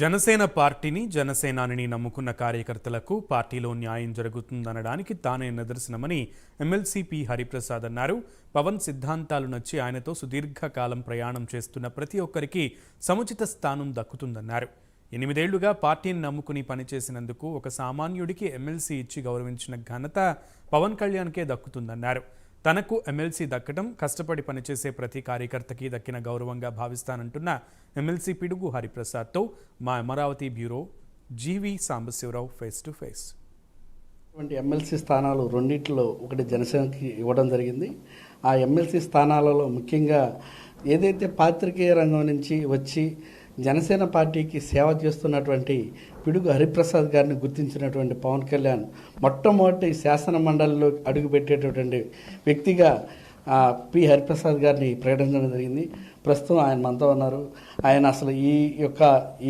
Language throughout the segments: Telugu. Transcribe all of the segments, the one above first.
జనసేన పార్టీని జనసేనాని నమ్ముకున్న కార్యకర్తలకు పార్టీలో న్యాయం జరుగుతుందనడానికి తానే నిదర్శనమని ఎమ్మెల్సీ పి హరిప్రసాద్ అన్నారు. పవన్ సిద్ధాంతాలు నచ్చి ఆయనతో సుదీర్ఘకాలం ప్రయాణం చేస్తున్న ప్రతి ఒక్కరికి సముచిత స్థానం దక్కుతుందన్నారు. 8 ఏళ్లుగా పార్టీని నమ్ముకుని పనిచేసినందుకు ఒక సామాన్యుడికి ఎమ్మెల్సీ ఇచ్చి గౌరవించిన ఘనత పవన్ కళ్యాణ్కే దక్కుతుందన్నారు. తనకు ఎమ్మెల్సీ దక్కడం కష్టపడి పనిచేసే ప్రతి కార్యకర్తకి దక్కిన గౌరవంగా భావిస్తానంటున్న ఎమ్మెల్సీ పిడుగు హరిప్రసాద్తో మా Amaravati bureau GV Sambasivarao face to face. MLC స్థానాలు రెండింటిలో ఒకటి జనసేనకి ఇవ్వడం జరిగింది. ఆ ఎమ్మెల్సీ స్థానాలలో ముఖ్యంగా ఏదైతే పాత్రికేయ రంగం నుంచి వచ్చి జనసేన పార్టీకి సేవ చేస్తున్నటువంటి పిడుగు హరిప్రసాద్ గారిని గుర్తించినటువంటి పవన్ కళ్యాణ్ మొట్టమొదటి శాసన మండలిలో అడుగుపెట్టేటటువంటి వ్యక్తిగా పి హరిప్రసాద్ గారిని ప్రకటించడం జరిగింది. ప్రస్తుతం ఆయన మనతో ఉన్నారు. ఆయన అసలు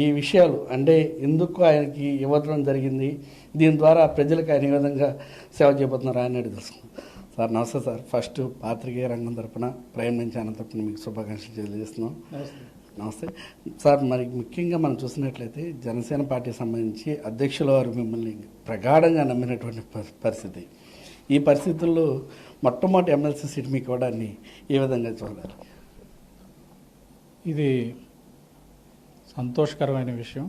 ఈ విషయాలు అంటే ఎందుకు ఆయనకి ఇవ్వడం జరిగింది, దీని ద్వారా ప్రజలకు ఆయన ఏ విధంగా సేవ చేయబోతున్నారు ఆయన తెలుసుకుందాం. సార్ నమస్తే సార్. ఫస్ట్ పాత్రికేయ రంగం తరపున ప్రైమ్ నుంచి ఆయన తరపున మీకు శుభాకాంక్షలు తెలియజేస్తున్నాం. నమస్తే సార్. మరి ముఖ్యంగా మనం చూసినట్లయితే జనసేన పార్టీకి సంబంధించి అధ్యక్షుల వారు మిమ్మల్ని ప్రగాఢంగా నమ్మినటువంటి పరిస్థితి. ఈ పరిస్థితుల్లో మొట్టమొదటి ఎమ్మెల్సీ సీట్ మీకు ఇవ్వడాన్ని ఏ విధంగా చూడాలి? ఇది సంతోషకరమైన విషయం.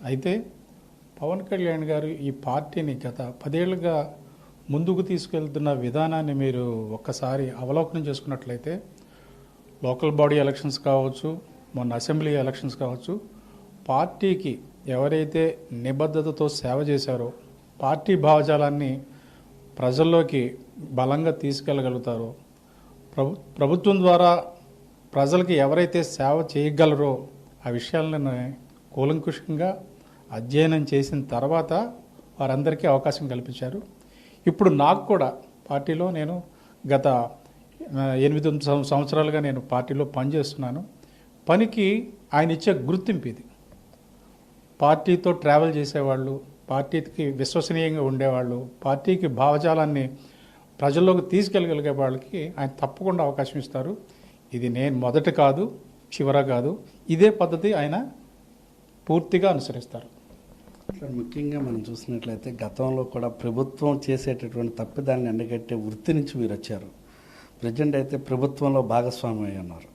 అయితే పవన్ కళ్యాణ్ గారు ఈ పార్టీని గత 10 ఏళ్ళుగా ముందుకు తీసుకెళ్తున్న విధానాన్ని మీరు ఒక్కసారి అవలోకనం చేసుకున్నట్లయితే లోకల్ బాడీ ఎలక్షన్స్ కావచ్చు, మొన్న అసెంబ్లీ ఎలక్షన్స్ కావచ్చు, పార్టీకి ఎవరైతే నిబద్ధతతో సేవ చేశారో, పార్టీ భావజాలాన్ని ప్రజల్లోకి బలంగా తీసుకెళ్ళగలుగుతారో, ప్రభుత్వం ద్వారా ప్రజలకి ఎవరైతే సేవ చేయగలరో ఆ విషయాలను కూలంకుషంగా అధ్యయనం చేసిన తర్వాత వారందరికీ అవకాశం కల్పించారు. ఇప్పుడు నాకు కూడా పార్టీలో నేను గత 8 సంవత్సరాలుగా నేను పార్టీలో పనిచేస్తున్నాను. పనికి ఆయన ఇచ్చే గుర్తింపు ఇది. పార్టీతో ట్రావెల్ చేసేవాళ్ళు, పార్టీకి విశ్వసనీయంగా ఉండేవాళ్ళు, పార్టీకి భావజాలాన్ని ప్రజల్లోకి తీసుకెళ్ళగలిగే వాళ్ళకి ఆయన తప్పకుండా అవకాశం ఇస్తారు. ఇది నేను మొదట కాదు, చివర కాదు, ఇదే పద్ధతి ఆయన పూర్తిగా అనుసరిస్తారు. సార్, ముఖ్యంగా మనం చూసినట్లయితే గతంలో కూడా ప్రభుత్వం చేసేటటువంటి తప్పిదాన్ని ఎండగట్టే వృత్తి నుంచి మీరు వచ్చారు. ప్రజెంట్ అయితే ప్రభుత్వంలో భాగస్వామి అయి ఉన్నారు.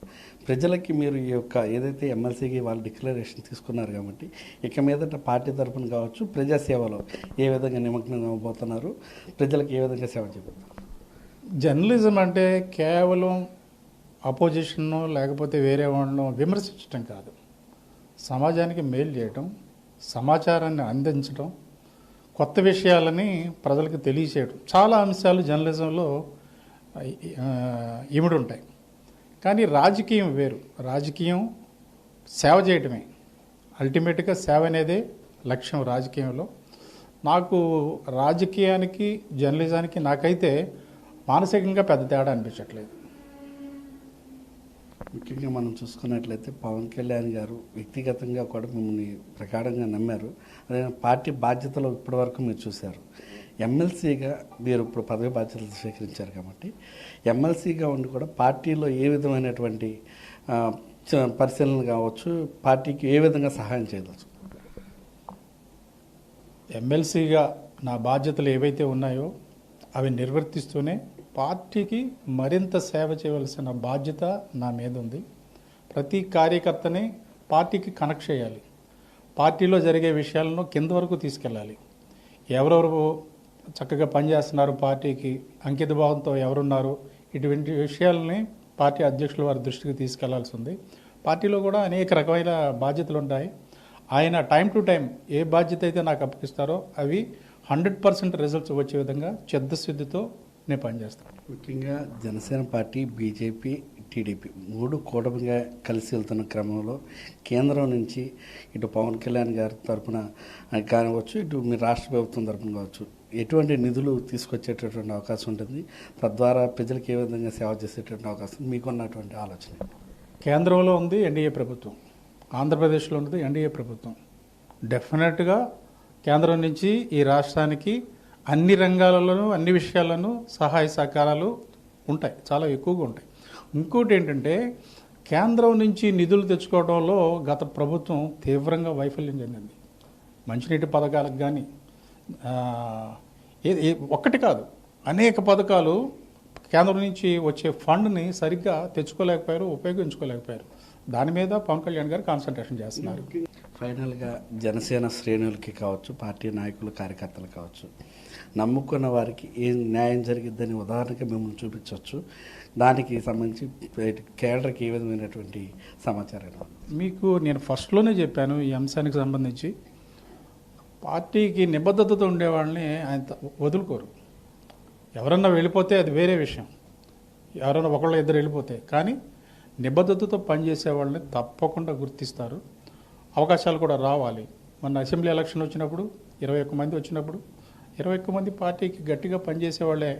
ప్రజలకి మీరు ఈ యొక్క ఏదైతే ఎమ్మెల్సీకి వాళ్ళు డిక్లరేషన్ తీసుకున్నారు కాబట్టి ఇక మీదట పార్టీ తరఫున కావచ్చు, ప్రజాసేవలో ఏ విధంగా నిమగ్నం అవ్వబోతున్నారు, ప్రజలకు ఏ విధంగా సేవ చేయబోతున్నారు? జర్నలిజం అంటే కేవలం అపోజిషన్ లేకపోతే వేరే వాళ్ళను విమర్శించడం కాదు, సమాజానికి మేలు చేయటం, సమాచారాన్ని అందించడం, కొత్త విషయాలని ప్రజలకు తెలియచేయడం, చాలా అంశాలు జర్నలిజంలో ఇమిడి ఉంటాయి. కానీ రాజకీయం వేరు. రాజకీయం సేవ చేయటమే, అల్టిమేట్గా సేవ అనేదే లక్ష్యం రాజకీయంలో. నాకు రాజకీయానికి జర్నలిజానికి నాకైతే మానసికంగా పెద్ద తేడా అనిపించట్లేదు. ముఖ్యంగా మనం చూసుకున్నట్లయితే పవన్ కళ్యాణ్ గారు వ్యక్తిగతంగా కూడా మిమ్మల్ని ప్రగాఢంగా నమ్మారు. అదే పార్టీ బాధ్యతలు ఇప్పటివరకు మీరు చూశారు. ఎమ్మెల్సీగా మీరు ఇప్పుడు పదవి బాధ్యతలు స్వీకరించారు కాబట్టి ఎమ్మెల్సీగా ఉండి కూడా పార్టీలో ఏ విధమైనటువంటి పరిశీలన కావచ్చు, పార్టీకి ఏ విధంగా సహాయం చేయవచ్చు? ఎమ్మెల్సీగా నా బాధ్యతలు ఏవైతే ఉన్నాయో అవి నిర్వర్తిస్తూనే పార్టీకి మరింత సేవ చేయవలసిన బాధ్యత నా మీద ఉంది. ప్రతి కార్యకర్తని పార్టీకి కనెక్ట్ చేయాలి. పార్టీలో జరిగే విషయాలను కింద వరకు తీసుకెళ్ళాలి. ఎవరెవరు చక్కగా పనిచేస్తున్నారు, పార్టీకి అంకిత భావంతో ఎవరున్నారు, ఇటువంటి విషయాలని పార్టీ అధ్యక్షుల వారి దృష్టికి తీసుకెళ్లాల్సి ఉంది. పార్టీలో కూడా అనేక రకమైన బాధ్యతలు ఉంటాయి. ఆయన టైం టు టైం ఏ బాధ్యత అయితే నాకు అప్పగిస్తారో అవి 100% రిజల్ట్స్ వచ్చే విధంగా చిత్తశుద్ధితో నేను పనిచేస్తాను. ముఖ్యంగా జనసేన పార్టీ, బీజేపీ, టీడీపీ 3 కూటమిగా కలిసి వెళ్తున్న క్రమంలో కేంద్రం నుంచి ఇటు పవన్ కళ్యాణ్ గారి తరఫున కానివచ్చు, ఇటు మీ రాష్ట్ర ప్రభుత్వం తరఫున కావచ్చు, ఎటువంటి నిధులు తీసుకొచ్చేటటువంటి అవకాశం ఉంటుంది, తద్వారా ప్రజలకు ఏ విధంగా సేవ చేసేటటువంటి అవకాశం మీకున్నటువంటి ఆలోచన? కేంద్రంలో ఉంది ఎన్డీఏ ప్రభుత్వం, ఆంధ్రప్రదేశ్లో ఉంది ఎన్డీఏ ప్రభుత్వం. డెఫినెట్గా కేంద్రం నుంచి ఈ రాష్ట్రానికి అన్ని రంగాలలోనూ అన్ని విషయాలను సహాయ సహకారాలు ఉంటాయి, చాలా ఎక్కువగా ఉంటాయి. ఇంకోటి ఏంటంటే కేంద్రం నుంచి నిధులు తెచ్చుకోవడంలో గత ప్రభుత్వం తీవ్రంగా వైఫల్యం చెందింది. మంచినీటి పథకాలకు కానీ ఒక్కటి కాదు, అనేక పథకాలు కేంద్రం నుంచి వచ్చే ఫండ్ని సరిగ్గా తెచ్చుకోలేకపోయారు, ఉపయోగించుకోలేకపోయారు. దాని మీద పవన్ కళ్యాణ్ గారు కాన్సన్ట్రేషన్ చేస్తున్నారు. ఫైనల్గా జనసేన శ్రేణులకి కావచ్చు, పార్టీ నాయకులు, కార్యకర్తలు కావచ్చు, నమ్ముకున్న వారికి ఏం న్యాయం జరిగిద్దని ఉదాహరణకి మిమ్మల్ని చూపించవచ్చు. దానికి సంబంధించి కేడర్కి ఏ విధమైనటువంటి సమాచారం? మీకు నేను ఫస్ట్లోనే చెప్పాను, ఈ అంశానికి సంబంధించి పార్టీకి నిబద్ధతతో ఉండేవాళ్ళని ఆయన వదులుకోరు. ఎవరన్నా వెళ్ళిపోతే అది వేరే విషయం, ఎవరైనా ఒకళ్ళు ఇద్దరు వెళ్ళిపోతే, కానీ నిబద్ధతతో పనిచేసే వాళ్ళని తప్పకుండా గుర్తిస్తారు. అవకాశాలు కూడా రావాలి. మన అసెంబ్లీ ఎలక్షన్ వచ్చినప్పుడు 21 మంది వచ్చినప్పుడు 21 మంది పార్టీకి గట్టిగా పనిచేసే వాళ్ళే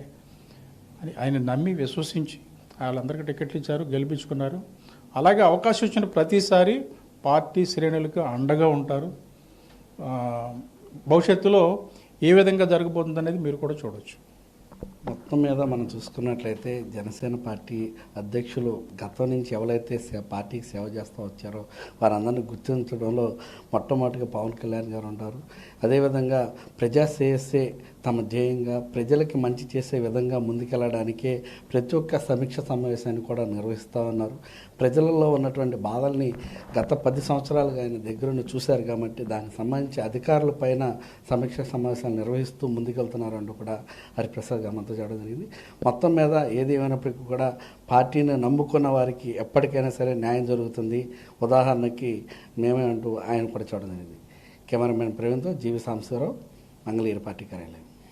అని ఆయన నమ్మి విశ్వసించి వాళ్ళందరికీ టికెట్లు ఇచ్చారు, గెలిపించుకున్నారు. అలాగే అవకాశం వచ్చిన ప్రతిసారి పార్టీ శ్రేణులకు అండగా ఉంటారు. భవిష్యత్తులో ఏ విధంగా జరగబోతుందనేది మీరు కూడా చూడవచ్చు. మొత్తం మీద మనం చూసుకున్నట్లయితే జనసేన పార్టీ అధ్యక్షులు గతం నుంచి ఎవరైతే పార్టీకి సేవ చేస్తూ వచ్చారో వారందరినీ గుర్తించడంలో మొట్టమొదటిగా పవన్ కళ్యాణ్ గారు ఉంటారు. అదేవిధంగా ప్రజాశ్రేయస్సే తమ ధ్యేయంగా ప్రజలకి మంచి చేసే విధంగా ముందుకెళ్ళడానికే ప్రతి ఒక్క సమీక్ష సమావేశాన్ని కూడా నిర్వహిస్తూ ఉన్నారు. ప్రజలలో ఉన్నటువంటి బాధల్ని గత 10 సంవత్సరాలుగా ఆయన దగ్గరుండి చూశారు కాబట్టి దానికి సంబంధించి అధికారుల పైన సమీక్ష సమావేశాలు నిర్వహిస్తూ ముందుకెళ్తున్నారంటూ కూడా హరిప్రసాద్ గారు మనతో చేయడం జరిగింది. మొత్తం మీద ఏది ఏమైనప్పటికీ కూడా పార్టీని నమ్ముకున్న వారికి ఎప్పటికైనా సరే న్యాయం జరుగుతుంది. ఉదాహరణకి మేమే అంటూ ఆయన కూడా చూడడం జరిగింది. కెమెరామెన్ ప్రవీణ్తో జీవి సాంబశివరావు, మంగళగిరి పార్టీ కార్యాలయం.